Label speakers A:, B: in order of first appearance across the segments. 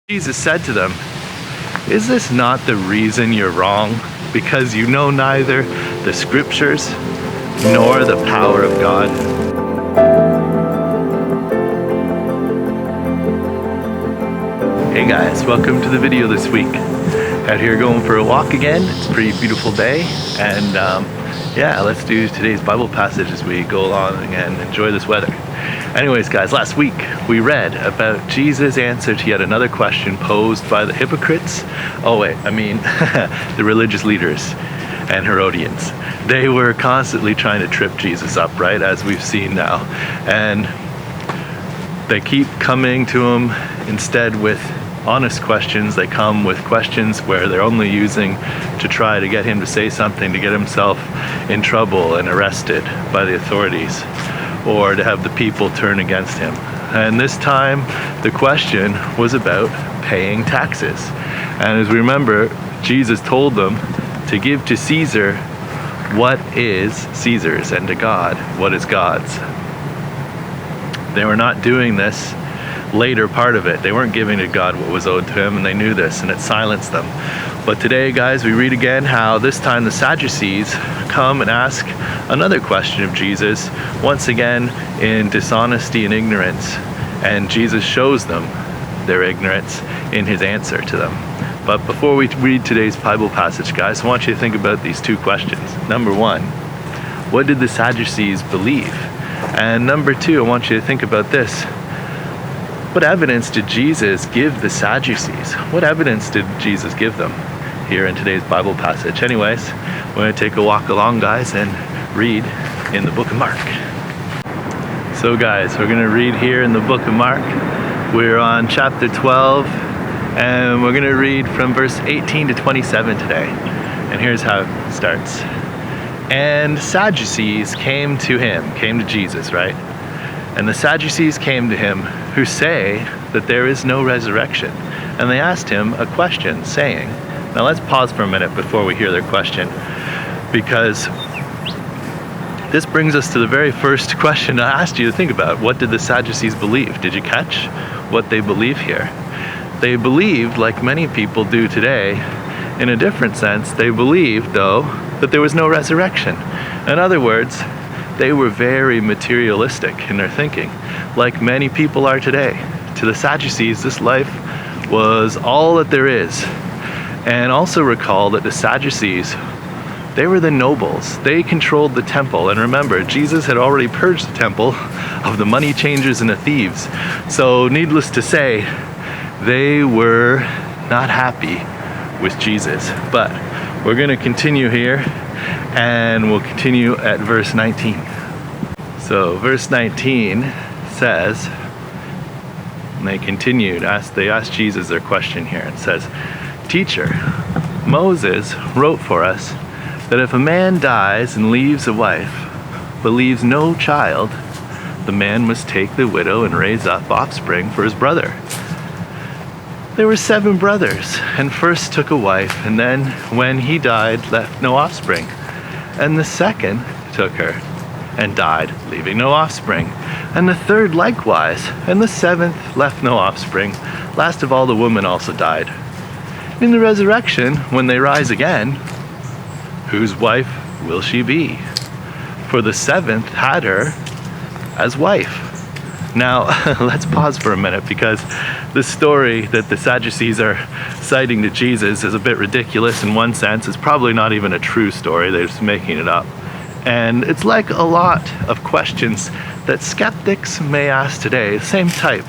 A: Jesus said to them, "Is this not the reason you're wrong? Because you know neither the scriptures nor the power of God?" Hey guys, welcome to the video this week. Out here going for a walk again. It's a pretty beautiful day, and yeah, let's do today's Bible passage as we go along and enjoy this weather. Anyways guys, last week we read about Jesus' answer to yet another question posed by the hypocrites. The religious leaders and Herodians. They were constantly trying to trip Jesus up, right, as we've seen now. And they keep coming to him instead with honest questions. They come with questions where they're only using to try to get him to say something, to get himself in trouble and arrested by the authorities, or to have the people turn against him. And this time the question was about paying taxes. And as we remember, Jesus told them to give to Caesar what is Caesar's, and to God what is God's. They were not doing this later part of it. They weren't giving to God what was owed to him, and they knew this, and it silenced them. But today, guys, we read again how this time the Sadducees come and ask another question of Jesus, once again in dishonesty and ignorance, and Jesus shows them their ignorance in his answer to them. But before we read today's Bible passage, guys, I want you to think about these two questions. Number one, what did the Sadducees believe? And number two, I want you to think about this. What evidence did Jesus give the Sadducees? What evidence did Jesus give them here in today's Bible passage? Anyways, we're going to take a walk along, guys, and read in the book of Mark. So guys, we're going to read here in the book of Mark. We're on chapter 12, and we're going to read from verse 18 to 27 today. And here's how it starts. And Sadducees came to Jesus, right? And the Sadducees came to him, who say that there is no resurrection. And they asked him a question, saying, now let's pause for a minute before we hear their question, because this brings us to the very first question I asked you to think about. What did the Sadducees believe? Did you catch what they believe here? They believed, like many people do today, in a different sense. They believed, though, that there was no resurrection. In other words, they were very materialistic in their thinking, like many people are today. To the Sadducees, this life was all that there is. And also recall that the Sadducees, they were the nobles. They controlled the temple. And remember, Jesus had already purged the temple of the money changers and the thieves. So needless to say, they were not happy with Jesus. But we're going to continue here, and we'll continue at verse 19. So verse 19 says, and they continued, they asked Jesus their question here. It says, "Teacher, Moses wrote for us that if a man dies and leaves a wife, but leaves no child, the man must take the widow and raise up offspring for his brother. There were 7 brothers, and first took a wife, and then when he died, left no offspring. And the second took her and died, leaving no offspring. And the third likewise, and the 7th left no offspring. Last of all, the woman also died. In the resurrection, when they rise again, whose wife will she be? For the 7th had her as wife." Now, let's pause for a minute, because the story that the Sadducees are citing to Jesus is a bit ridiculous in one sense. It's probably not even a true story. They're just making it up. And it's like a lot of questions that skeptics may ask today, the same type.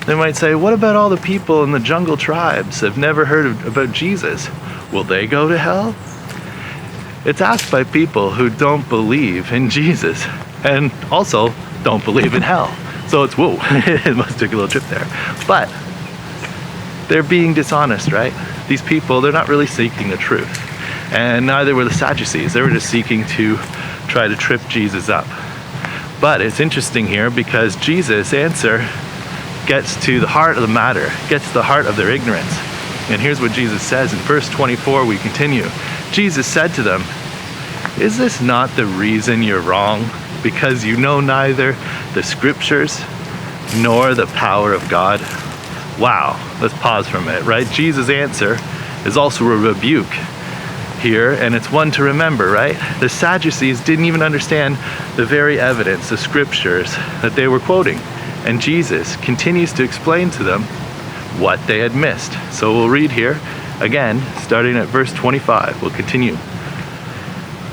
A: They might say, what about all the people in the jungle tribes that have never heard about Jesus? Will they go to hell? It's asked by people who don't believe in Jesus, and also don't believe in hell. So it's, whoa, it must take a little trip there. But they're being dishonest, right? These people, they're not really seeking the truth. And neither were the Sadducees. They were just seeking to try to trip Jesus up. But it's interesting here, because Jesus' answer gets to the heart of the matter, gets to the heart of their ignorance. And here's what Jesus says in verse 24, we continue. Jesus said to them, "Is this not the reason you're wrong? Because you know neither the scriptures nor the power of God?" Wow. let's pause for a minute, right? Jesus' answer is also a rebuke here, and it's one to remember, right? The Sadducees didn't even understand the very evidence, the scriptures that they were quoting. And Jesus continues to explain to them what they had missed. So we'll read here again, starting at verse 25. We'll continue.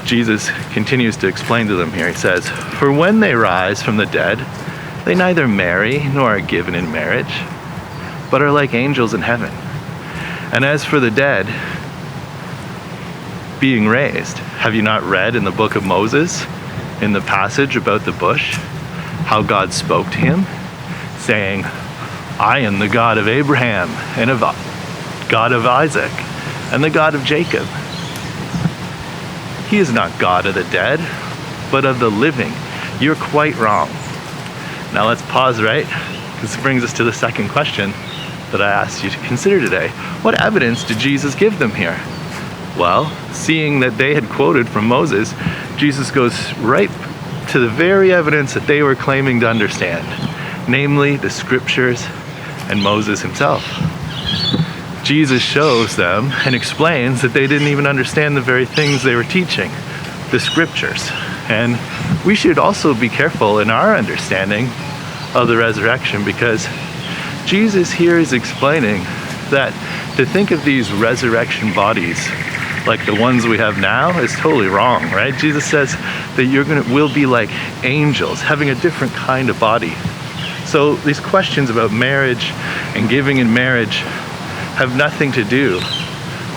A: Jesus continues to explain to them here. He says, "For when they rise from the dead, they neither marry nor are given in marriage, but are like angels in heaven. And as for the dead being raised, have you not read in the book of Moses, in the passage about the bush, how God spoke to him, saying, I am the God of Abraham and of God of Isaac and the God of Jacob. He is not God of the dead, but of the living. You're quite wrong." Now let's pause, right? This brings us to the second question that I asked you to consider today. What evidence did Jesus give them here? Well, seeing that they had quoted from Moses, Jesus goes right to the very evidence that they were claiming to understand, namely the scriptures and Moses himself. Jesus shows them and explains that they didn't even understand the very things they were teaching, the scriptures. And we should also be careful in our understanding of the resurrection, because Jesus here is explaining that to think of these resurrection bodies like the ones we have now is totally wrong, right? Jesus says that we'll be like angels, having a different kind of body. So these questions about marriage and giving in marriage have nothing to do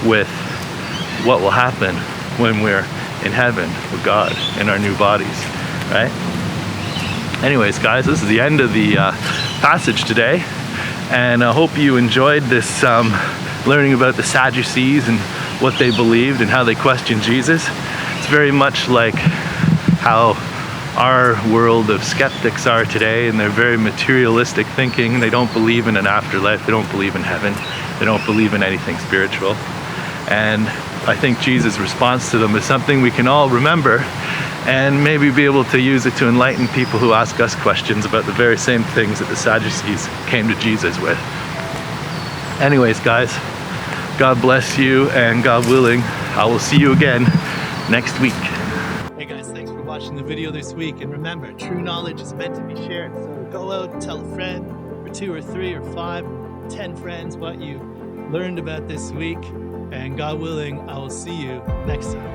A: with what will happen when we're in heaven with God in our new bodies, right? Anyways, guys, this is the end of the passage today, and I hope you enjoyed this learning about the Sadducees and what they believed and how they questioned Jesus. It's very much like how our world of skeptics are today, and they're very materialistic thinking. They don't believe in an afterlife, they don't believe in heaven, they don't believe in anything spiritual. And I think Jesus' response to them is something we can all remember and maybe be able to use it to enlighten people who ask us questions about the very same things that the Sadducees came to Jesus with. Anyways, guys, God bless you, and God willing, I will see you again next week. Hey guys, thanks for watching the video this week, and remember, true knowledge is meant to be shared. So go out and tell a friend, or 2 or 3 or 5, 10 friends what you learned about this week, and God willing, I will see you next time.